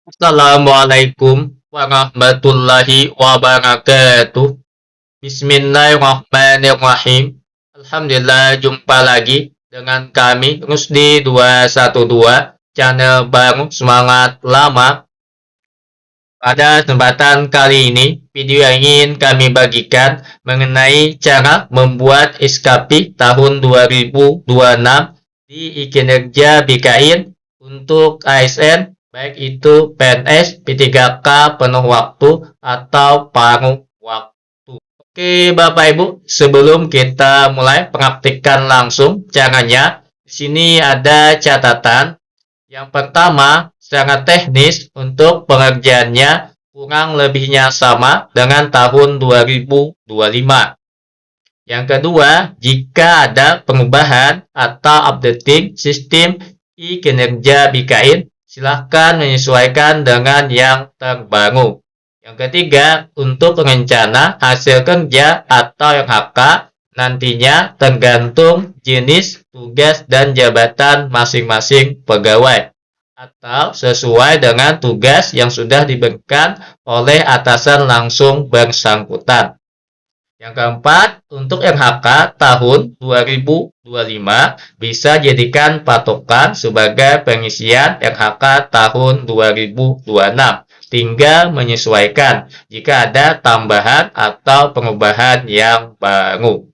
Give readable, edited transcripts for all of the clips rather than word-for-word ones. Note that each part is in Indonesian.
Assalamualaikum warahmatullahi wabarakatuh. Bismillahirrahmanirrahim. Alhamdulillah, jumpa lagi dengan kami Rusdi 212, channel baru semangat lama. Pada kesempatan kali ini, video yang ingin kami bagikan mengenai cara membuat SKP tahun 2026 di kinerja BKIN untuk ASN, baik itu PNS, P3K penuh waktu atau paruh waktu. Oke, Bapak Ibu, sebelum kita mulai praktikkan langsung caranya, di sini ada catatan. Yang pertama, secara teknis untuk pengerjaannya kurang lebihnya sama dengan tahun 2025. Yang kedua, jika ada perubahan atau updating sistem kinerja BKIN, silahkan menyesuaikan dengan yang terbaru. Yang ketiga, untuk rencana hasil kerja atau yang HK nantinya tergantung jenis tugas dan jabatan masing-masing pegawai atau sesuai dengan tugas yang sudah diberikan oleh atasan langsung bersangkutan. Yang keempat, untuk RHK tahun 2025 bisa jadikan patokan sebagai pengisian RHK tahun 2026. Tinggal menyesuaikan jika ada tambahan atau perubahan yang baru.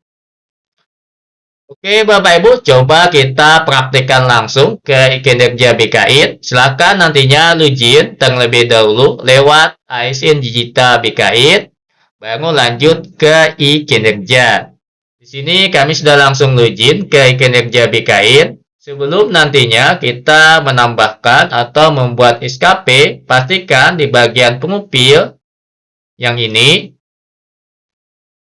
Oke, Bapak Ibu, coba kita praktikkan langsung ke kinerja BKIN. Silakan nantinya login terlebih dahulu lewat ASN Digital BKIN, baru lanjut ke kinerja. Di sini kami sudah langsung login ke kinerja BKIN. Sebelum nantinya kita menambahkan atau membuat SKP, pastikan di bagian profil yang ini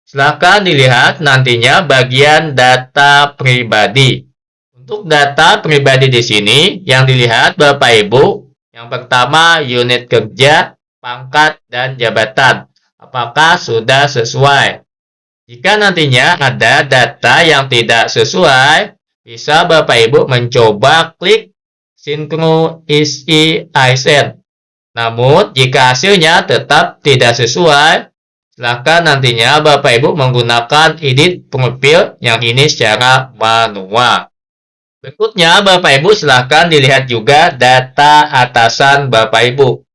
silakan dilihat nantinya bagian data pribadi. Untuk data pribadi di sini yang dilihat Bapak Ibu, yang pertama unit kerja, pangkat, dan jabatan. Apakah sudah sesuai? Jika nantinya ada data yang tidak sesuai, bisa Bapak Ibu mencoba klik Synchro isi ASN. Namun jika hasilnya tetap tidak sesuai, silakan nantinya Bapak Ibu menggunakan edit profil yang ini secara manual. Berikutnya Bapak Ibu silakan dilihat juga data atasan Bapak Ibu.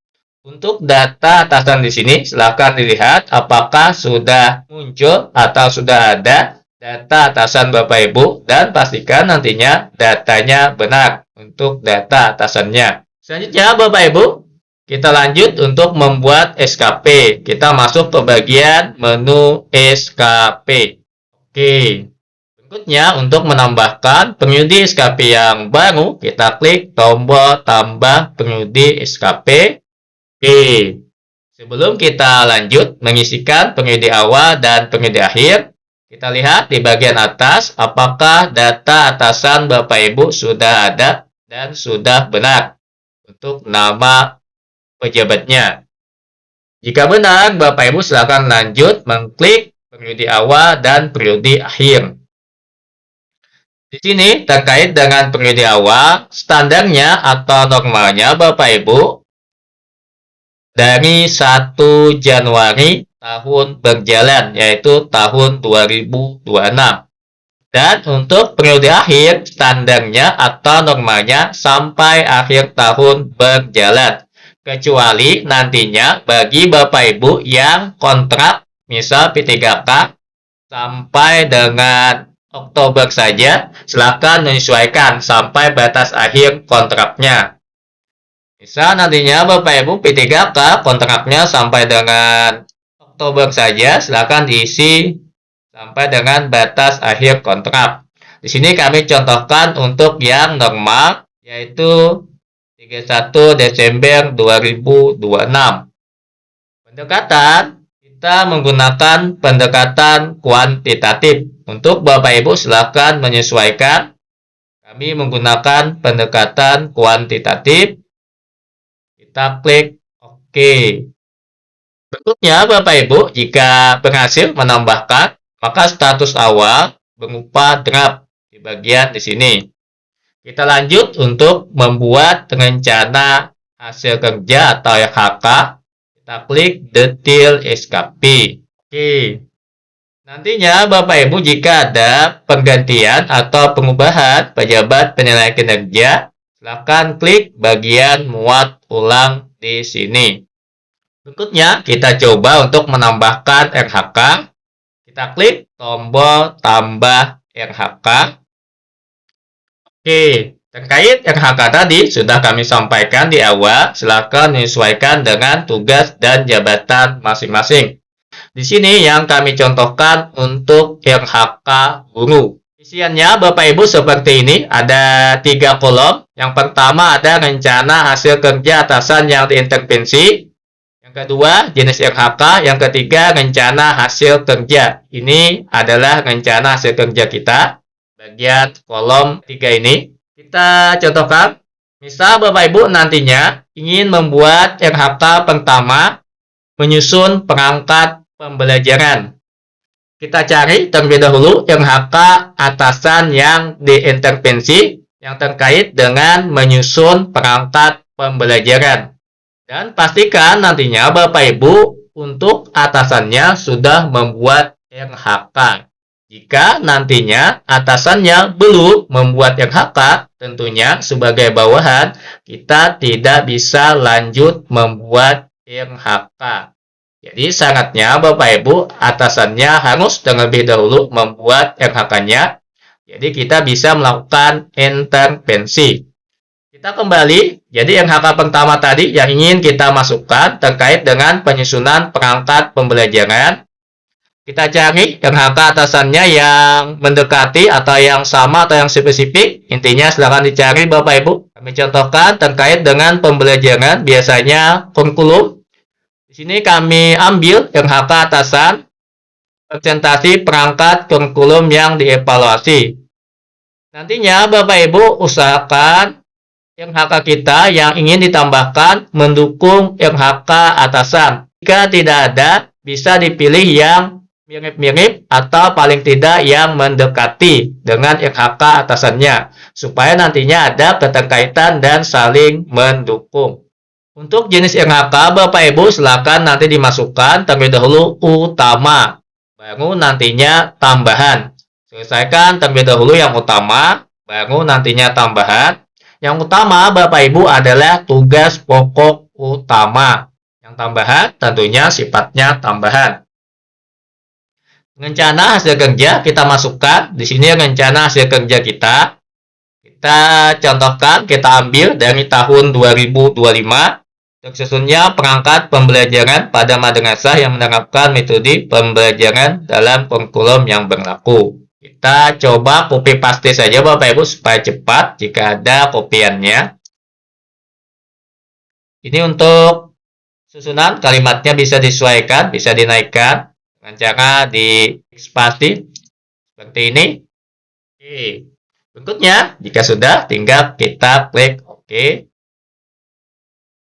Untuk data atasan di sini silakan dilihat apakah sudah muncul atau sudah ada data atasan Bapak Ibu dan pastikan nantinya datanya benar untuk data atasannya. Selanjutnya Bapak Ibu, kita lanjut untuk membuat SKP. Kita masuk ke bagian menu SKP. Oke. Berikutnya untuk menambahkan periode SKP yang baru, kita klik tombol tambah periode SKP. Oke. Sebelum kita lanjut mengisikan periode awal dan periode akhir, kita lihat di bagian atas apakah data atasan Bapak Ibu sudah ada dan sudah benar untuk nama pejabatnya. Jika benar, Bapak Ibu silakan lanjut mengklik periode awal dan periode akhir. Di sini terkait dengan periode awal, standarnya atau normalnya Bapak Ibu dari 1 Januari tahun berjalan, yaitu tahun 2026. Dan untuk periode akhir, standarnya atau normalnya sampai akhir tahun berjalan. Kecuali nantinya bagi Bapak Ibu yang kontrak, misal P3K, sampai dengan Oktober saja, silakan menyesuaikan sampai batas akhir kontraknya. Misal nantinya Bapak Ibu P3K kontraknya sampai dengan Oktober saja, silakan diisi sampai dengan batas akhir kontrak. Di sini kami contohkan untuk yang normal, yaitu 31 Desember 2026. Pendekatan, kita menggunakan pendekatan kuantitatif. Untuk Bapak Ibu silakan menyesuaikan. Kami menggunakan pendekatan kuantitatif. Kita klik OK. Berikutnya Bapak Ibu, jika berhasil menambahkan, maka status awal berupa draft di bagian di sini. Kita lanjut untuk membuat rencana hasil kerja atau LHK, kita klik detail SKP. Oke. Nantinya Bapak Ibu jika ada penggantian atau pengubahan pejabat penilaian kinerja, silakan klik bagian muat ulang di sini. Berikutnya kita coba untuk menambahkan RHK. Kita klik tombol tambah RHK. Oke, terkait RHK tadi sudah kami sampaikan di awal, silakan menyesuaikan dengan tugas dan jabatan masing-masing. Di sini yang kami contohkan untuk RHK guru. Isiannya Bapak Ibu seperti ini, ada 3 kolom. Yang pertama ada rencana hasil kerja atasan yang diintervensi. Yang kedua, jenis RHK. Yang ketiga, rencana hasil kerja. Ini adalah rencana hasil kerja kita. Bagian kolom 3 ini. Kita contohkan. Misal Bapak Ibu nantinya ingin membuat RHK pertama, menyusun perangkat pembelajaran. Kita cari terlebih dahulu RHK atasan yang diintervensi yang terkait dengan menyusun perangkat pembelajaran. Dan pastikan nantinya Bapak Ibu untuk atasannya sudah membuat RHK. Jika nantinya atasannya belum membuat RHK, tentunya sebagai bawahan kita tidak bisa lanjut membuat RHK. Jadi syaratnya Bapak Ibu atasannya harus terlebih dahulu membuat RHK-nya. Jadi kita bisa melakukan intervensi. Kita kembali. Jadi RHK pertama tadi yang ingin kita masukkan terkait dengan penyusunan perangkat pembelajaran. Kita cari RHK atasannya yang mendekati atau yang sama atau yang spesifik. Intinya silakan dicari Bapak Ibu. Kami contohkan terkait dengan pembelajaran biasanya kurikulum. Di sini kami ambil RHK atasan presentasi perangkat kurikulum yang dievaluasi. Nantinya Bapak Ibu usahakan RHK kita yang ingin ditambahkan mendukung RHK atasan. Jika tidak ada, bisa dipilih yang mirip-mirip atau paling tidak yang mendekati dengan RHK atasannya, supaya nantinya ada keterkaitan dan saling mendukung. Untuk jenis RHK, Bapak Ibu silakan nanti dimasukkan terlebih dahulu utama, baru nantinya tambahan. Selesaikan terlebih dahulu yang utama, baru nantinya tambahan. Yang utama Bapak Ibu adalah tugas pokok utama. Yang tambahan tentunya sifatnya tambahan. Rencana hasil kerja kita masukkan. Di sini rencana hasil kerja kita. Kita contohkan, kita ambil dari tahun 2025. Tersusunnya perangkat pembelajaran pada madrasah yang menerapkan metode pembelajaran dalam kurikulum yang berlaku. Kita coba copy paste saja Bapak Ibu supaya cepat jika ada kopiannya. Ini untuk susunan kalimatnya bisa disesuaikan, bisa dinaikkan dengan cara di spasi seperti ini. Oke. Berikutnya, jika sudah tinggal kita klik OK.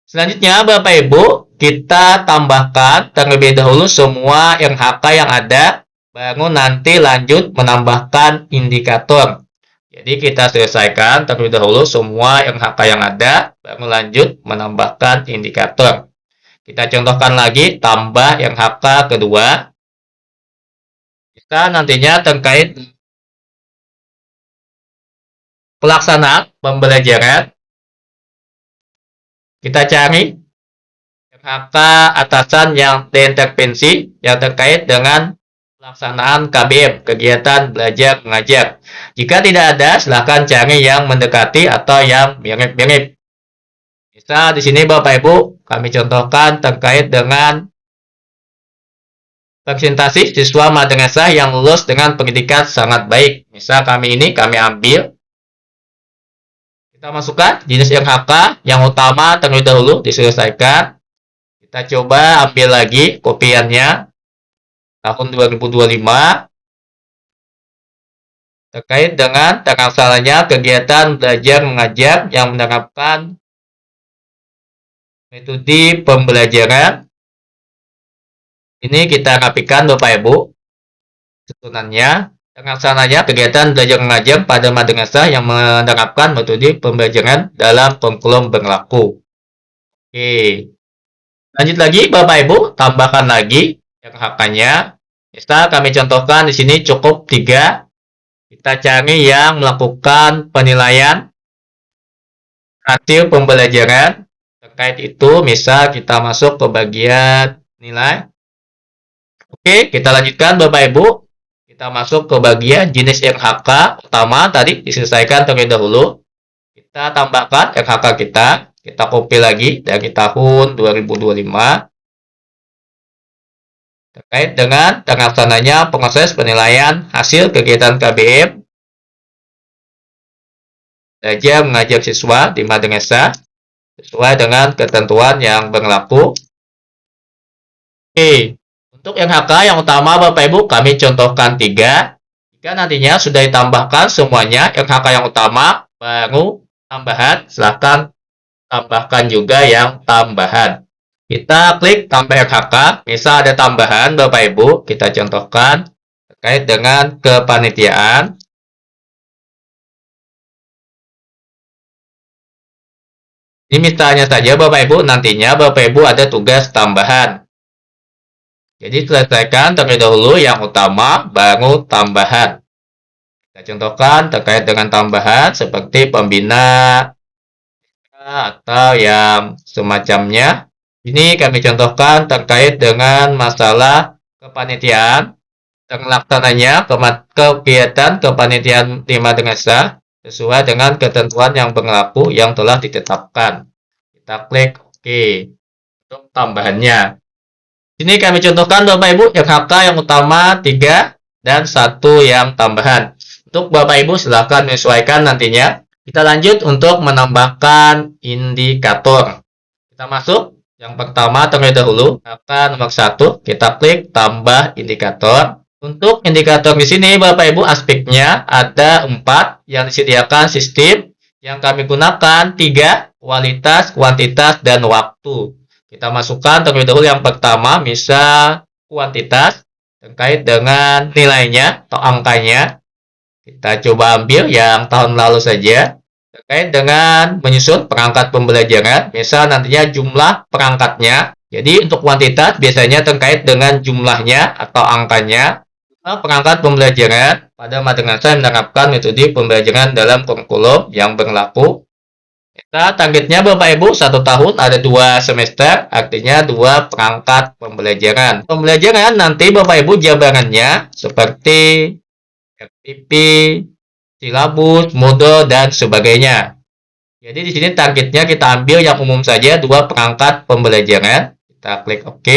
Selanjutnya Bapak Ibu, kita tambahkan terlebih dahulu semua RHK yang ada, baru nanti lanjut menambahkan indikator. Jadi kita selesaikan terlebih dahulu semua RHK yang ada, baru lanjut menambahkan indikator. Kita contohkan lagi, tambah RHK kedua. Kita nantinya terkait pelaksanaan pembelajaran. Kita cari RHK atasan yang diintervensi yang terkait dengan pelaksanaan KBM, kegiatan belajar mengajar. Jika tidak ada, silakan cari yang mendekati atau yang mirip-mirip. Misal di sini Bapak Ibu, kami contohkan terkait dengan presentasi siswa madrasah yang lulus dengan pendidikan sangat baik. Misal kami ambil. Kita masukkan jenis RHK yang utama terlebih dahulu diselesaikan. Kita coba ambil lagi kopiannya tahun 2025 terkait dengan terlaksananya kegiatan belajar mengajar yang menerapkan metode pembelajaran. Ini kita rapikan Bapak Ibu susunannya. Terlaksananya kegiatan belajar mengajar pada madrasah yang menerapkan metode pembelajaran dalam kurikulum berlaku. Oke. Lanjut lagi Bapak Ibu, tambahkan lagi RHK-nya. Misal kami contohkan di sini cukup 3. Kita cari yang melakukan penilaian hasil pembelajaran. Terkait itu, misal kita masuk ke bagian nilai. Oke, kita lanjutkan Bapak Ibu. Kita masuk ke bagian jenis RHK utama tadi diselesaikan terlebih dahulu. Kita tambahkan RHK kita copy lagi dari tahun 2025 terkait dengan terlaksananya proses penilaian hasil kegiatan KBM belajar mengajar siswa di madrasah sesuai dengan ketentuan yang berlaku. Oke, untuk RHK yang utama Bapak Ibu kami contohkan 3. Jika nantinya sudah ditambahkan semuanya RHK yang utama, baru tambahan, silahkan tambahkan juga yang tambahan. Kita klik tambah RHK, misal ada tambahan Bapak Ibu, kita contohkan terkait dengan kepanitiaan. Ini misalnya saja Bapak Ibu, nantinya Bapak Ibu ada tugas tambahan. Jadi selesaikan terlebih dahulu yang utama, baru tambahan. Kita contohkan terkait dengan tambahan seperti pembina atau yang semacamnya. Ini kami contohkan terkait dengan masalah kepanitiaan, terlaksananya kegiatan kepanitiaan di madrasah sesuai dengan ketentuan yang berlaku yang telah ditetapkan. Kita klik OK untuk tambahannya. Sini kami contohkan Bapak Ibu RHK yang utama 3 dan 1 yang tambahan. Untuk Bapak Ibu silahkan menyesuaikan nantinya. Kita lanjut untuk menambahkan indikator. Kita masuk yang pertama terlebih dahulu, RHK nomor 1, kita klik tambah indikator. Untuk indikator di sini Bapak Ibu aspeknya ada 4 yang disediakan sistem. Yang kami gunakan 3, kualitas, kuantitas, dan waktu. Kita masukkan terlebih dahulu yang pertama, misal kuantitas terkait dengan nilainya atau angkanya. Kita coba ambil yang tahun lalu saja. Terkait dengan menyusun perangkat pembelajaran, misal nantinya jumlah perangkatnya. Jadi untuk kuantitas biasanya terkait dengan jumlahnya atau angkanya. Perangkat pembelajaran pada madrasah menerapkan metode pembelajaran dalam kurikulum yang berlaku. Kita targetnya Bapak Ibu 1 tahun ada 2 semester, artinya 2 perangkat pembelajaran. Pembelajaran nanti Bapak Ibu jabarannya seperti FTP, silabus, modul, dan sebagainya. Jadi di sini targetnya kita ambil yang umum saja 2 perangkat pembelajaran. Kita klik OK.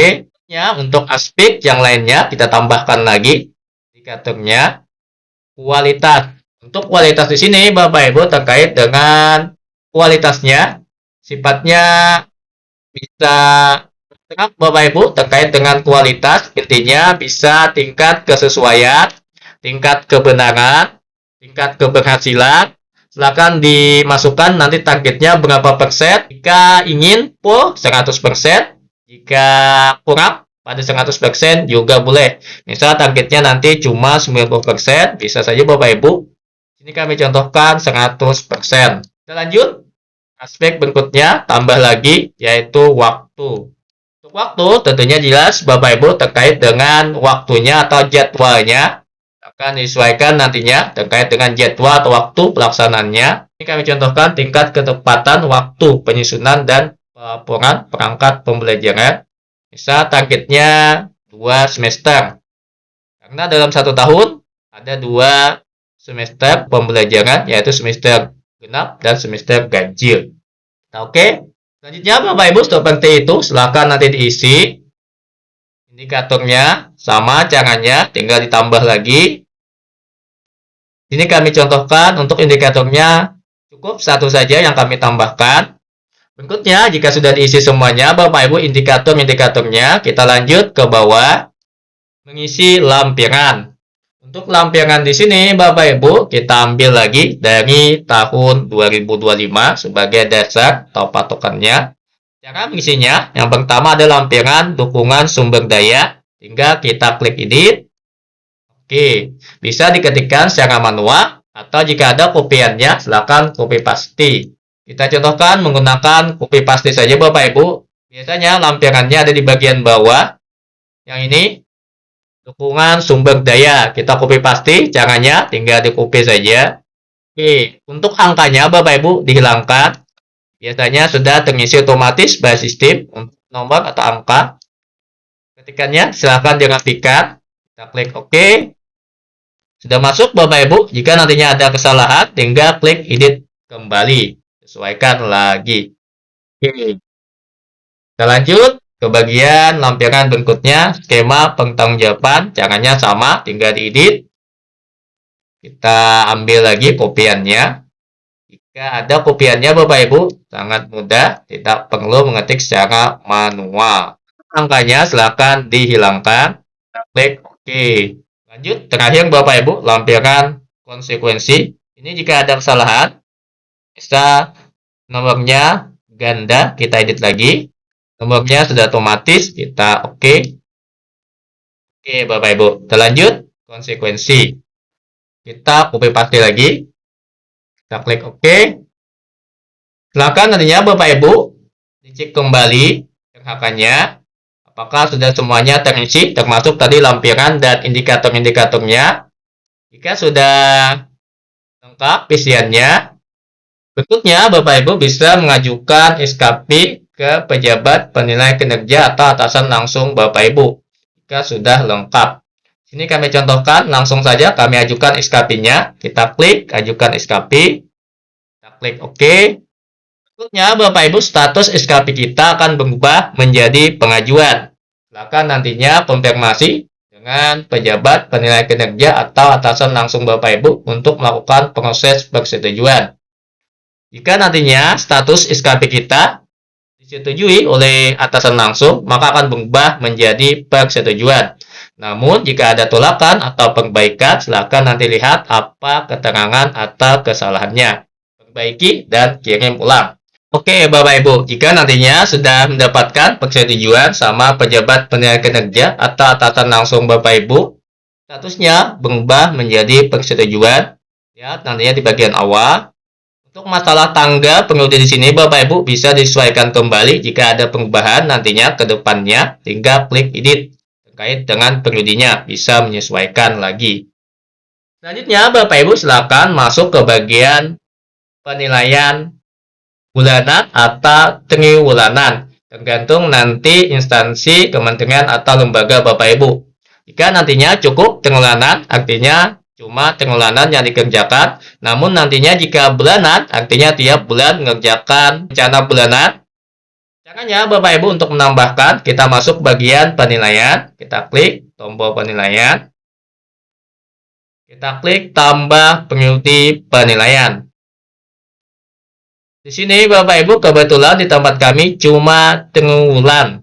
Ya, untuk aspek yang lainnya kita tambahkan lagi indikatornya kualitas. Untuk kualitas di sini Bapak Ibu terkait dengan kualitasnya sifatnya bisa Bapak Ibu terkait dengan kualitas intinya bisa tingkat kesesuaian, tingkat kebenaran, tingkat keberhasilan. Silakan dimasukkan nanti targetnya berapa persen. Jika ingin full 100%, jika kurang pada 100% juga boleh. Misal targetnya nanti cuma 90%, bisa saja Bapak Ibu. Ini kami contohkan 100%. Kita lanjut. Aspek berikutnya tambah lagi yaitu waktu. Untuk waktu tentunya jelas Bapak Ibu terkait dengan waktunya atau jadwalnya akan disesuaikan nantinya terkait dengan jadwal atau waktu pelaksanaannya. Ini kami contohkan tingkat ketepatan waktu penyusunan dan pelaporan perangkat pembelajaran. Misal targetnya 2 semester. Karena dalam 1 tahun ada 2 semester pembelajaran yaitu semester genap dan semester ganjil. Nah, oke. Selanjutnya Bapak Ibu seperti itu silakan nanti diisi indikatornya sama caranya tinggal ditambah lagi. Ini kami contohkan untuk indikatornya cukup 1 saja yang kami tambahkan. Berikutnya, jika sudah diisi semuanya, Bapak Ibu indikator-indikatornya, kita lanjut ke bawah, mengisi lampiran. Untuk lampiran di sini, Bapak Ibu, kita ambil lagi dari tahun 2025 sebagai dasar atau patokannya. Cara mengisinya, yang pertama ada lampiran dukungan sumber daya, tinggal kita klik edit. Oke, bisa diketikkan secara manual, atau jika ada kopiannya, silakan copy paste. Kita contohkan menggunakan copy paste saja Bapak Ibu. Biasanya lampirannya ada di bagian bawah. Yang ini dukungan sumber daya. Kita copy paste, caranya tinggal di copy saja. Oke, untuk angkanya Bapak Ibu dihilangkan. Biasanya sudah terisi otomatis by sistem untuk nomor atau angka. Ketikannya silahkan dirapikan. Kita klik OK. Sudah masuk Bapak Ibu. Jika nantinya ada kesalahan, tinggal klik edit kembali. Sesuaikan lagi. Oke. Kita lanjut ke bagian lampiran berikutnya. Skema pertanggungjawaban. Caranya sama, tinggal diedit. Kita ambil lagi kopiannya. Jika ada kopiannya Bapak Ibu, sangat mudah. Tidak perlu mengetik secara manual. Angkanya silakan dihilangkan. Kita klik OK. Lanjut, terakhir Bapak Ibu, lampiran konsekuensi. Ini jika ada kesalahan, bisa nomornya ganda, kita edit lagi. Nomornya sudah otomatis, kita OK. Oke Bapak Ibu, kita lanjut konsekuensi. Kita copy paste lagi. Kita klik OK. Silakan nantinya Bapak Ibu dicek kembali RHK-nya. Apakah sudah semuanya terisi, termasuk tadi lampiran dan indikator-indikatornya. Jika sudah lengkap isiannya, berikutnya Bapak Ibu bisa mengajukan SKP ke pejabat penilai kinerja atau atasan langsung Bapak Ibu. Jika sudah lengkap. Sini kami contohkan, langsung saja kami ajukan SKP-nya. Kita klik ajukan SKP. Kita klik OK. Berikutnya Bapak Ibu, status SKP kita akan berubah menjadi pengajuan. Silakan nantinya konfirmasi dengan pejabat penilai kinerja atau atasan langsung Bapak Ibu untuk melakukan proses persetujuan. Jika nantinya status SKP kita disetujui oleh atasan langsung, maka akan berubah menjadi persetujuan. Namun jika ada tolakan atau perbaikan, silakan nanti lihat apa keterangan atau kesalahannya. Perbaiki dan kirim ulang. Oke Bapak Ibu, jika nantinya sudah mendapatkan persetujuan sama pejabat penilai kinerja atau atasan langsung Bapak Ibu, statusnya berubah menjadi persetujuan. Lihat nantinya di bagian awal. Untuk masalah tanggal periode di sini Bapak Ibu bisa disesuaikan kembali jika ada perubahan nantinya ke depannya, tinggal klik edit terkait dengan periodenya, bisa menyesuaikan lagi. Selanjutnya Bapak Ibu silakan masuk ke bagian penilaian bulanan atau triwulanan, tergantung nanti instansi, kementerian atau lembaga Bapak Ibu. Jika nantinya cukup triwulanan, artinya cuma triwulanan yang dikerjakan. Namun nantinya jika bulanan, artinya tiap bulan mengerjakan rencana bulanan. Caranya Bapak Ibu untuk menambahkan, kita masuk bagian penilaian, kita klik tombol penilaian. Kita klik tambah periode penilaian. Di sini Bapak Ibu kebetulan di tempat kami cuma triwulan.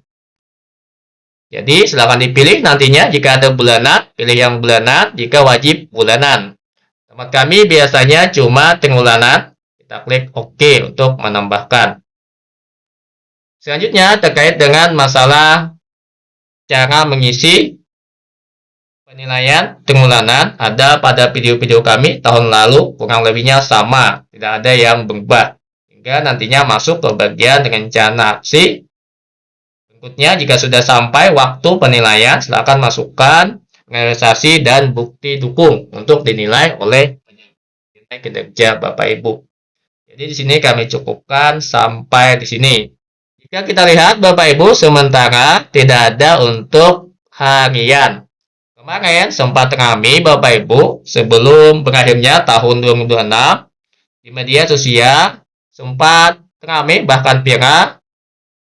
Jadi silakan dipilih nantinya jika ada bulanan, pilih yang bulanan, jika wajib bulanan. Tempat kami biasanya cuma triwulanan. Kita klik OK untuk menambahkan. Selanjutnya terkait dengan masalah cara mengisi penilaian triwulanan, ada pada video-video kami tahun lalu, kurang lebihnya sama, tidak ada yang berubah. Hingga nantinya masuk ke bagian rencana aksi. Berikutnya, jika sudah sampai waktu penilaian, silakan masukkan realisasi dan bukti dukung untuk dinilai oleh penilai kinerja Bapak Ibu. Jadi di sini kami cukupkan sampai di sini. Jika kita lihat Bapak Ibu, sementara tidak ada untuk harian. Kemarin sempat ramai Bapak Ibu sebelum berakhirnya tahun 2026 di media sosial. Sempat ramai bahkan viral,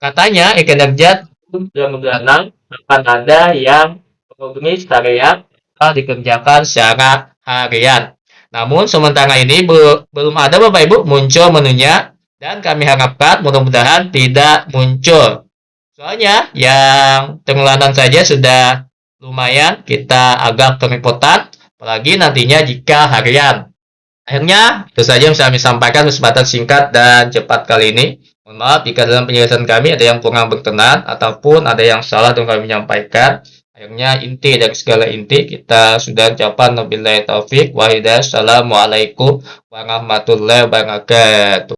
katanya kinerja 2026 akan ada yang progres harian atau dikerjakan secara harian. Namun sementara ini belum ada Bapak Ibu muncul menunya, dan kami harapkan mudah-mudahan tidak muncul. Soalnya yang triwulanan saja sudah lumayan kita agak kerepotan, apalagi nantinya jika harian. Akhirnya, itu saja yang bisa kami sampaikan kesempatan singkat dan cepat kali ini. Mohon maaf jika dalam penjelasan kami ada yang kurang berkenan ataupun ada yang salah dalam kami menyampaikan. Akhirnya inti dari segala inti kita sudah ucapkan wabillahi taufik wa hidayah. Assalamualaikum warahmatullahi wabarakatuh.